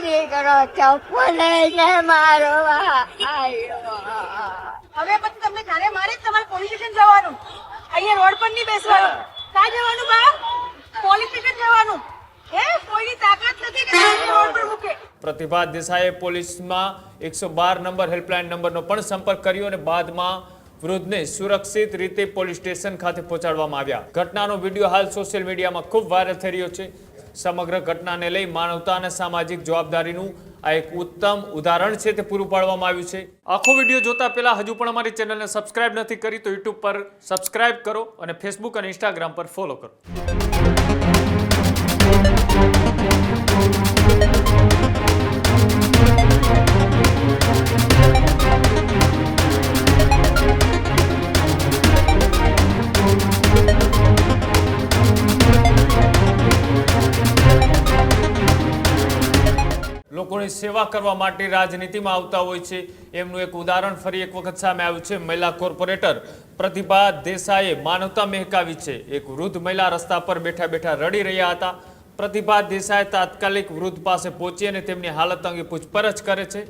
દીકરો ચપ્પુ લઈને મારવા આવ્યો. હવે પછી તમને જાણે મારે તમારે પોલીસ સ્ટેશન જવાનું, અહીંયા રોડ પર નહીં બેસવાનું. ક્યાં જવાનું બા? પોલીસ સ્ટેશન જવાનું. હે કોઈની તાકાત નથી કે તમને રોડ પર મૂકે. પ્રતિભા દેસાઈએ પોલીસમાં 112 નંબર હેલ્પલાઇન નંબરનો પણ સંપર્ક કર્યો અને બાદમાં વૃદ્ધને સુરક્ષિત રીતે પોલીસ સ્ટેશન ખાતે પહોંચાડવામાં આવ્યા. ઘટનાનો વિડીયો હાલ સોશિયલ મીડિયામાં ખૂબ વાયરલ થઈ રહ્યો છે. સમગ્ર ઘટનાને લઈ માનવતા અને સામાજિક જવાબદારીનું આ એક ઉત્તમ ઉદાહરણ છે તે પૂરું પાડવામાં આવ્યું છે. આખો વિડીયો જોતા પહેલા હજુ પણ અમારી ચેનલને સબસ્ક્રાઇબ નથી કરી તો યુટ્યુબ પર સબસ્ક્રાઇબ કરો અને ફેસબુક અને ઇન્સ્ટાગ્રામ પર ફોલો કરો. લોકોની સેવા કરવા માટે રાજનીતિમાં આવતા હોય છે. એમનું એક ઉદાહરણ ફરી એક વખત સામે આવ્યું છે. મહિલા કોર્પોરેટર પ્રતિભા દેસાઈએ માનવતા મહેકાવી છે. એક વૃદ્ધ મહિલા રસ્તા પર બેઠા બેઠા રડી રહ્યા હતા. પ્રતિભા દેસાઈ તાત્કાલિક વૃદ્ધ પાસે પહોંચી અને તેમની હાલત અંગે પૂછપરછ કરે છે.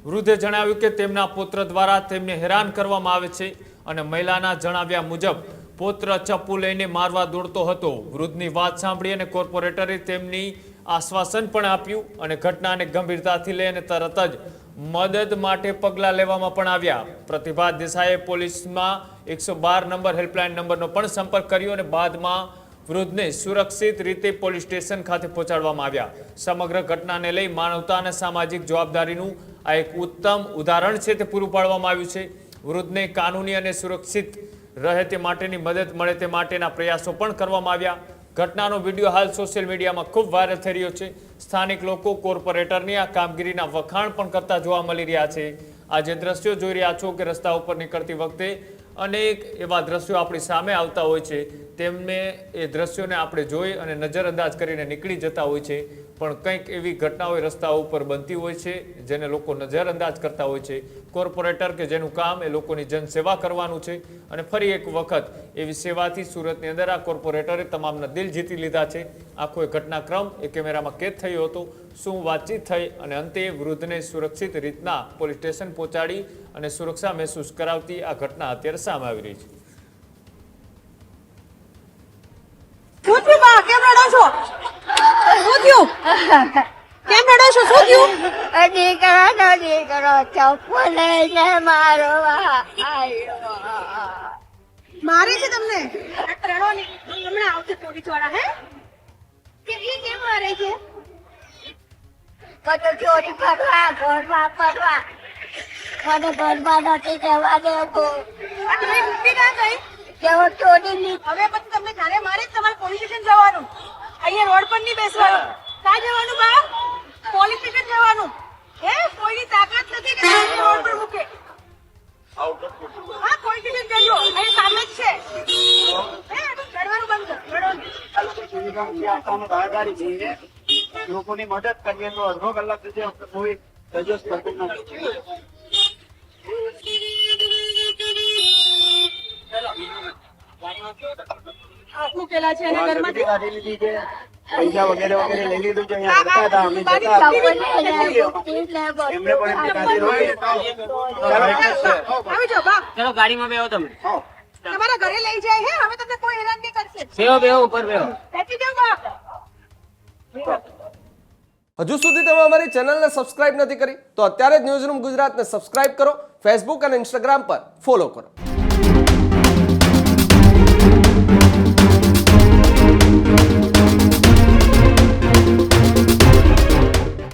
વૃદ્ધે જણાવ્યું કે તેમના પુત્ર દ્વારા તેમને હેરાન કરવામાં આવે છે અને મહિલાના જણાવ્યા મુજબ પુત્ર ચપ્પુ લઈને મારવા દોડતો હતો. વૃદ્ધની વાત સાંભળી અને કોર્પોરેટરે તેમની આશ્વાસન પણ આપ્યું અને ઘટનાને ગંભીરતાથી લઈ અને તરત જ મદદ માટે પગલાં લેવામાં પણ આવ્યા. પ્રતિભા દેસાઈએ પોલીસમાં 112 નંબર હેલ્પલાઇન નંબરનો પણ સંપર્ક કર્યો અને બાદમાં વૃદ્ધને સુરક્ષિત રીતે પોલીસ સ્ટેશન ખાતે પહોંચાડવામાં આવ્યા. સમગ્ર ઘટનાને લઈ માનવતા અને સામાજિક જવાબદારીનું આ એક ઉત્તમ ઉદાહરણ છે તે પૂરું પાડવામાં આવ્યું છે. વૃદ્ધને કાનૂની અને સુરક્ષિત રહે તે માટેની મદદ મળે તે માટેના પ્રયાસો પણ કરવામાં આવ્યા. ઘટનાનો વિડીયો હાલ સોશિયલ મીડિયામાં ખૂબ વાયરલ થઈ રહ્યો છે. સ્થાનિક લોકો કોર્પોરેટરની આ કામગીરીના વખાણ પણ કરતા જોવા મળી રહ્યા છે. આ જે દ્રશ્યો જોઈ રહ્યા છો કે રસ્તા ઉપર નીકળતી વખતે અનેક એવા દ્રશ્યો આપણી સામે આવતા હોય છે. તેમને એ દ્રશ્યોને આપણે જોઈ અને નજરઅંદાજ કરીને નીકળી જતા હોય છે. પણ કંઈક એવી ઘટનાઓ રસ્તાઓ ઉપર બનતી હોય છે જેને લોકો નજરઅંદાજ કરતા હોય છે. કોર્પોરેટર કે જેનું કામ એ લોકોની જનસેવા કરવાનું છે અને ફરી એક વખત એવી સેવાથી સુરતની અંદર આ કોર્પોરેટરે તમામના દિલ જીતી લીધા છે. આખો એ ઘટનાક્રમ એ કેમેરામાં કેદ થયો હતો. શું વાતચીત થઈ અને અંતે વૃદ્ધને સુરક્ષિત રીતના પોલીસ સ્ટેશન પહોંચાડી અને સુરક્ષા મહેસૂસ કરાવતી આ ઘટના અત્યારે સામે આવી રહી છે. શું થયું બા? કેમ રડો છો? શું થયું? કેમ રડો છો? શું થયું? દીકરો ચપ્પુ લઈને મારવા આવ્યો. મારે છે તમને? રડો નહીં, હમણાં આવશે પોલીસ વાળા. હે કેમ મારે છે? બધું ચોરી કરવા ઘરમાં પડવા મને ઘરમાં નથી જવા દેતું. તમે મૂકી ના ગઈ? જેવો ચોરી ની હવે પછી તમને જાણે મારે તમારે પોલીસ સ્ટેશન જવાનું, અહીંયા રોડ પર નહીં બેસવાનું. ક્યાં જવાનું બા? પોલીસ સ્ટેશન જવાનું. હે કોઈની તાકાત નથી કે તમને રોડ પર મૂકે. હા પોલીસ સ્ટેશન જજો, અહીં સામે જ છે. હે લડવાનું બંધ કર, લડો. લોકોની મદદ કરીએ તો અડધો કલાક સુધી કોઈ સજેસ્ટ કરતું નથી. મૂકેલા છે અને ઘરમાંથી પૈસા વગેરે વગેરે લઈ લીધું છે. અહીંયા કરતા હતા અમે જતા હતા. એમને પણ એમની ગાડી રોકી. આવી જાઓ બા, ચલો ગાડીમાં બેહો તમે. તમારા ઘરે લઈ જાય. હે હવે તમને કોઈ હેરાન નહીં કરશે. બેહો બેહો ઉપર બેહો. બેસી જાઓ બા. હજુ સુધી તમે અમારી ચેનલને સબસ્ક્રાઇબ નથી કરી તો અત્યારે જ ન્યૂઝરૂમ ગુજરાતને સબસ્ક્રાઇબ કરો. ફેસબુક અને ઇન્સ્ટાગ્રામ પર ફોલો કરો.